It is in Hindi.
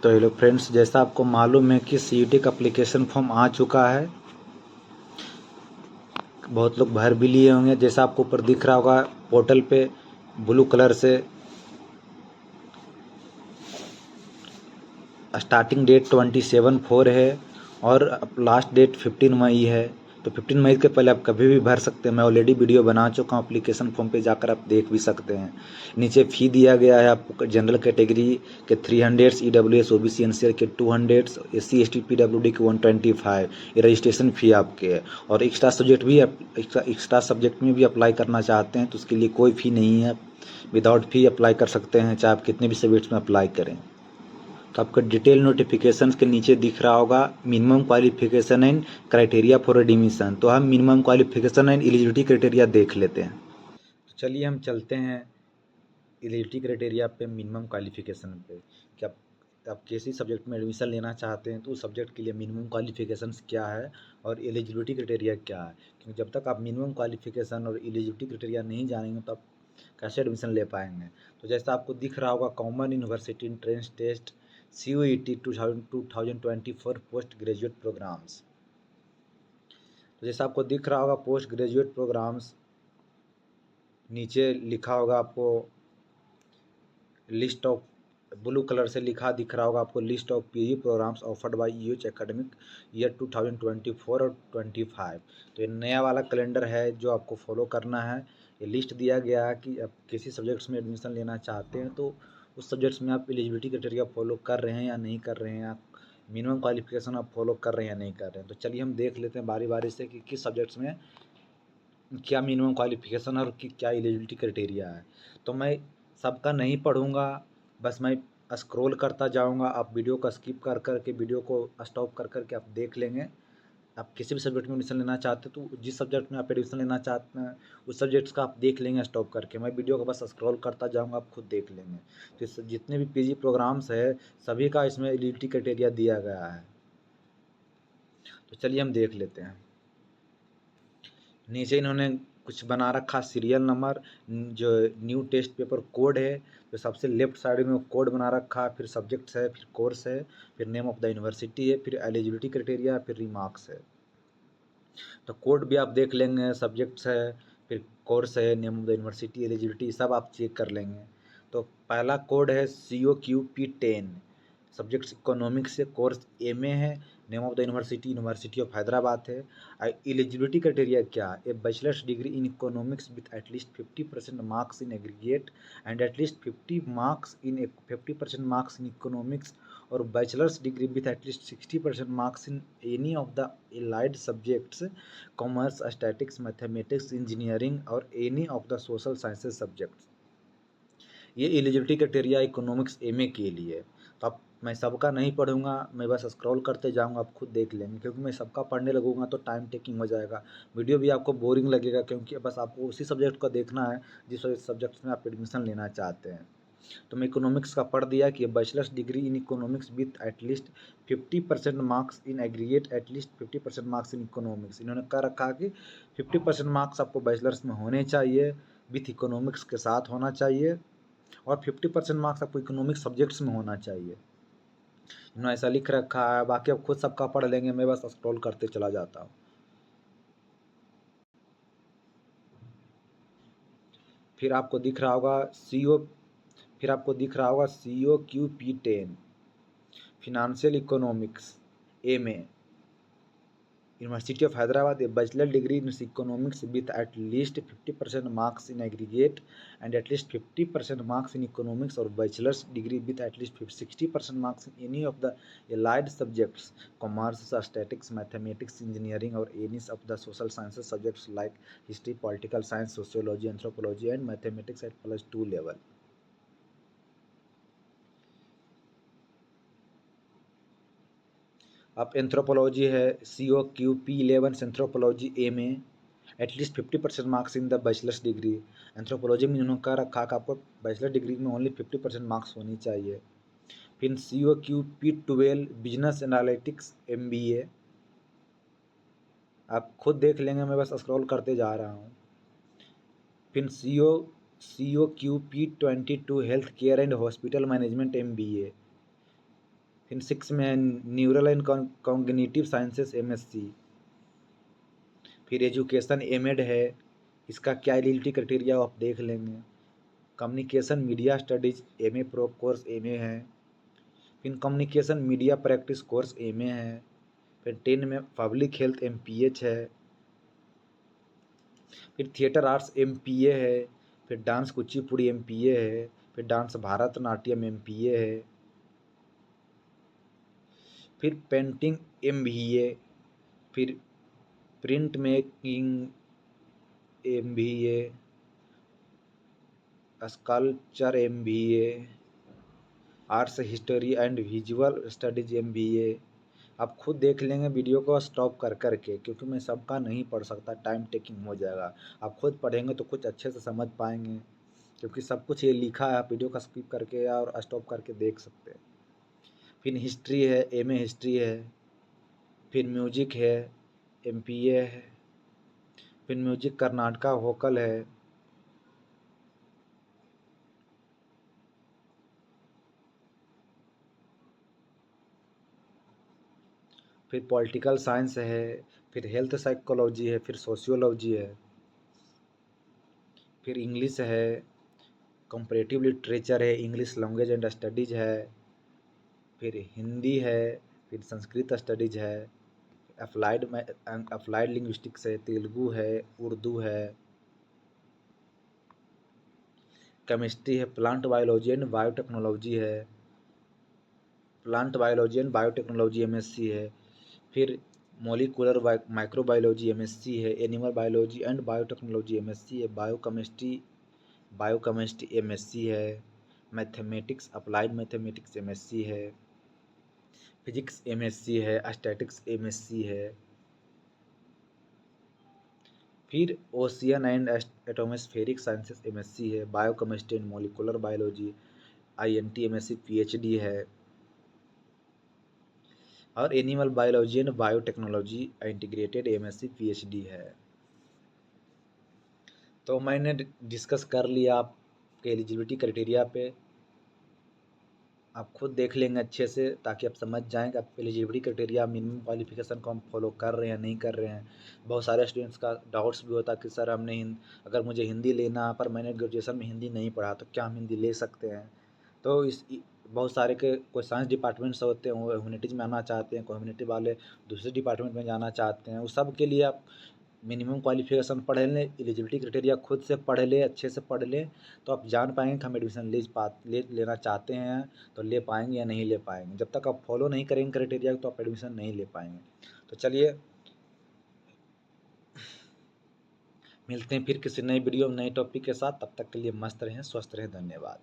तो हेलो फ्रेंड्स, जैसा आपको मालूम है कि सीईटी का एप्लीकेशन फॉर्म आ चुका है। बहुत लोग भर भी लिए होंगे। जैसा आपको ऊपर दिख रहा होगा पोर्टल पे ब्लू कलर से स्टार्टिंग डेट 27/4 है और लास्ट डेट 15 मई है। तो 15 मई के पहले आप कभी भी भर सकते हैं। मैं ऑलरेडी वीडियो बना चुका हूँ, एप्लीकेशन फॉर्म पे जाकर आप देख भी सकते हैं। नीचे फ़ी दिया गया है आपको जनरल कैटेगरी के 300, ईडब्ल्यूएस ओबीसी एनसीआर के 200, एससी एसटी पीडब्ल्यूडी के 125। ये रजिस्ट्रेशन फ़ी आपके है। और एक्स्ट्रा सब्जेक्ट में भी अप्लाई करना चाहते हैं तो उसके लिए कोई फ़ी नहीं है। विदाउट फ़ी अप्लाई कर सकते हैं, चाहे आप कितने भी सब्जेक्ट्स में अप्लाई करें। तो आपका डिटेल नोटिफिकेशंस के नीचे दिख रहा होगा minimum qualification and criteria for admission. तो हम minimum qualification and eligibility criteria देख लेते हैं। तो चलिए हम चलते हैं एलिजिबिलिटी क्राइटेरिया पे, मिनिमम क्वालिफिकेशन पे कि आप किसी सब्जेक्ट में एडमिशन लेना चाहते हैं तो उस सब्जेक्ट के लिए मिनिमम क्वालिफिकेशंस क्या है और एलिजिबिलिटी क्राइटेरिया क्या है। क्योंकि जब तक आप मिनिमम क्वालिफिकेशन और एलिजिबिलिटी क्राइटेरिया नहीं जानेंगे तो आप कैसे एडमिशन ले पाएंगे। तो जैसा आपको दिख रहा होगा common university entrance test CUET 2024 post graduate programmes. तो जैसा आपको दिख रहा होगा पोस्ट ग्रेजुएट प्रोग्राम्स, नीचे लिखा होगा आपको लिस्ट ऑफ, ब्लू कलर से लिखा दिख रहा होगा आपको list of PG programmes offered by UH academic year 2024 और 25। तो ये नया वाला कैलेंडर है जो आपको फॉलो करना है। ये लिस्ट दिया गया है कि आप किसी सब्जेक्ट्स में एडमिशन लेना चाहते हैं तो उस सब्जेक्ट्स में आप एलिजिबिलिटी क्राइटेरिया फॉलो कर रहे हैं या नहीं कर रहे हैं, आप मिनिमम क्वालिफिकेशन आप फॉलो कर रहे हैं या नहीं कर रहे हैं। तो चलिए हम देख लेते हैं बारी बारी से कि किस सब्जेक्ट्स में क्या मिनिमम क्वालिफिकेशन और क्या एलिजिबिलिटी क्राइटेरिया है। तो मैं सबका नहीं पढ़ूंगा, बस मैं स्क्रॉल करता जाऊंगा। आप वीडियो को स्किप कर कर के, वीडियो को स्टॉप कर कर के आप देख लेंगे। आप किसी भी सब्जेक्ट में एडमिशन लेना चाहते हो तो जिस सब्जेक्ट में आप एडमिशन लेना चाहते हैं उस सब्जेक्ट्स का आप देख लेंगे स्टॉप करके। मैं वीडियो को बस स्क्रॉल करता जाऊंगा, आप खुद देख लेंगे। तो जितने भी पीजी प्रोग्राम्स है सभी का इसमें एलिजिबिलिटी क्राइटेरिया दिया गया है। तो चलिए हम देख लेते हैं। नीचे इन्होंने कुछ बना रखा सीरियल नंबर, जो न्यू टेस्ट पेपर कोड है, जो सबसे लेफ्ट साइड में कोड बना रखा है, फिर सब्जेक्ट्स है, फिर कोर्स है, फिर नेम ऑफ द यूनिवर्सिटी है, फिर एलिजिबिलिटी क्राइटेरिया, फिर रिमार्क्स है। तो कोड भी आप देख लेंगे, सब्जेक्ट्स है, फिर कोर्स है, name of the university, eligibility, सब आप चेक कर लेंगे। तो पहला कोड है COQP10, सब्जेक्ट्स इकोनॉमिक्स से, कोर्स MA है, name of the university university of Hyderabad है। एलिजिबिलिटी क्राइटेरिया क्या है, a bachelor's degree in economics with at least 50% marks in aggregate and at least 50% marks in economics, और bachelor's degree with at least 60% marks in any of the allied subjects, commerce, statics, mathematics, engineering और any of the social sciences subjects. ये एलिजिबिलिटी क्राइटेरिया इकोनॉमिक्स MA के लिए। तो अब मैं सबका नहीं पढ़ूंगा, मैं बस स्क्रॉल करते जाऊंगा, आप खुद देख लेंगे। क्योंकि मैं सबका पढ़ने लगूंगा तो टाइम टेकिंग हो जाएगा, वीडियो भी आपको बोरिंग लगेगा, क्योंकि बस आपको उसी सब्जेक्ट को देखना है जिस सब्जेक्ट में आप एडमिशन लेना चाहते हैं। तो मैं इकोनॉमिक्स का पढ़ दिया कि bachelors degree in economics with at least 50% marks in aggregate, at least 50% marks in economics. इन्होंने कह रखा कि 50% मार्क्स आपको बैचलर्स में होने चाहिए, विथ इकोनॉमिक्स के साथ होना चाहिए, और 50% मार्क्स आपको इकोनॉमिक्स सब्जेक्ट्स में होना चाहिए। इन्होंने ऐसा लिख रखा है। बाकी आप खुद सबका पढ़ लेंगे, मैं बस स्क्रॉल करते चला जाता हूँ। फिर आपको दिख रहा होगा COQP10 financial economics MA, University of Hyderabad, a bachelor degree in economics with at least 50% marks in aggregate and at least 50% marks in economics, or bachelor's degree with at least 60% marks in any of the allied subjects, commerce, statistics, mathematics, engineering, or any of the social sciences subjects like history, political science, sociology, anthropology, and mathematics at +2 level. अब एंथ्रोपोलॉजी है COQP11 anthropology MA, at least 50% marks in the bachelors degree. Anthropology में इन्होंने कहा रखा कि आपको बैचलर डिग्री में ओनली 50% मार्क्स होनी चाहिए। फिर COQP12 बिजनेस एनालिटिक्स MBA, आप खुद देख लेंगे, मैं बस स्क्रॉल करते जा रहा हूँ। फिर COQP22 health care and hospital management MBA, फिर 6 में है neural and cognitive sciences MSc। फिर एजुकेशन एमएड है, इसका क्या एलिजिबिलिटी क्राइटेरिया आप देख लेंगे। Communication media studies MA pro course MA है। फिर communication media practice course MA है। फिर 10 में पब्लिक हेल्थ MPH है। फिर थिएटर आर्ट्स MPA है। फिर डांस कुचिपुड़ी MPA है। फिर डांस भारतनाट्यम MPA है। फिर पेंटिंग MBA। फिर print making MBA। Sculpture MBA। Arts history and visual studies MBA। आप खुद देख लेंगे वीडियो को स्टॉप कर कर के, क्योंकि मैं सबका नहीं पढ़ सकता, टाइम टेकिंग हो जाएगा। आप खुद पढ़ेंगे तो कुछ अच्छे से समझ पाएंगे, क्योंकि सब कुछ ये लिखा है, आप वीडियो का स्किप करके और स्टॉप करके देख सकते हैं। फिर हिस्ट्री है, MA हिस्ट्री है। फिर म्यूजिक है, MPA है। फिर म्यूजिक कर्नाटका वोकल है। फिर पॉलिटिकल साइंस है। फिर हेल्थ साइकोलॉजी है। फिर सोशियोलॉजी है। फिर इंग्लिश है, कंपैरेटिव लिटरेचर है, इंग्लिश लैंग्वेज एंड स्टडीज है। फिर हिंदी है। फिर संस्कृत स्टडीज है। अप्लाइड लिंग्विस्टिक्स है, तेलुगु है, उर्दू है। केमिस्ट्री है, प्लांट बायोलॉजी एंड बायोटेक्नोलॉजी है। Plant biology and biotechnology MSc है। फिर मोलिकुलर माइक्रोबायोलॉजी MSc है। Animal biology and biotechnology MSc है। बायोकेमिस्ट्री MSc है। मैथमेटिक्स अप्लाइड मैथमेटिक्स MSc है। फिजिक्स MSc है। स्टैटिक्स MSc है। फिर ocean and atmospheric sciences MSc है। Biochemistry and molecular biology INT MSc PhD है। और animal biology and biotechnology integrated MSc PhD है। तो मैंने डिस्कस कर लिया आपके एलिजिबिलिटी क्राइटेरिया पे, आप खुद देख लेंगे अच्छे से, ताकि आप समझ जाएँ कि आप एलिजिबिलिटी क्राइटेरिया मिनिमम क्वालिफिकेशन को हम फॉलो कर रहे हैं नहीं कर रहे हैं। बहुत सारे स्टूडेंट्स का डाउट्स भी होता है कि सर हमने अगर मुझे हिंदी लेना है पर मैंने ग्रेजुएशन में हिंदी नहीं पढ़ा तो क्या हम हिंदी ले सकते हैं। तो बहुत सारे के कोई साइंस डिपार्टमेंट से होते हैं, वो ह्यूमैनिटीज़ में आना चाहते हैं, कोई ह्यूमैनिटी वाले दूसरे डिपार्टमेंट में जाना चाहते हैं। उस सब के लिए आप मिनिमम क्वालिफिकेशन पढ़ लें, एलिजिबिलिटी क्राइटेरिया खुद से पढ़ लें, अच्छे से पढ़ लें, तो आप जान पाएंगे कि हम एडमिशन लेना चाहते हैं तो ले पाएंगे या नहीं ले पाएंगे। जब तक आप फॉलो नहीं करेंगे क्राइटेरिया तो आप एडमिशन नहीं ले पाएंगे। तो चलिए मिलते हैं फिर किसी नई वीडियो में नए टॉपिक के साथ। तब तक के लिए मस्त रहें, स्वस्थ रहें। धन्यवाद।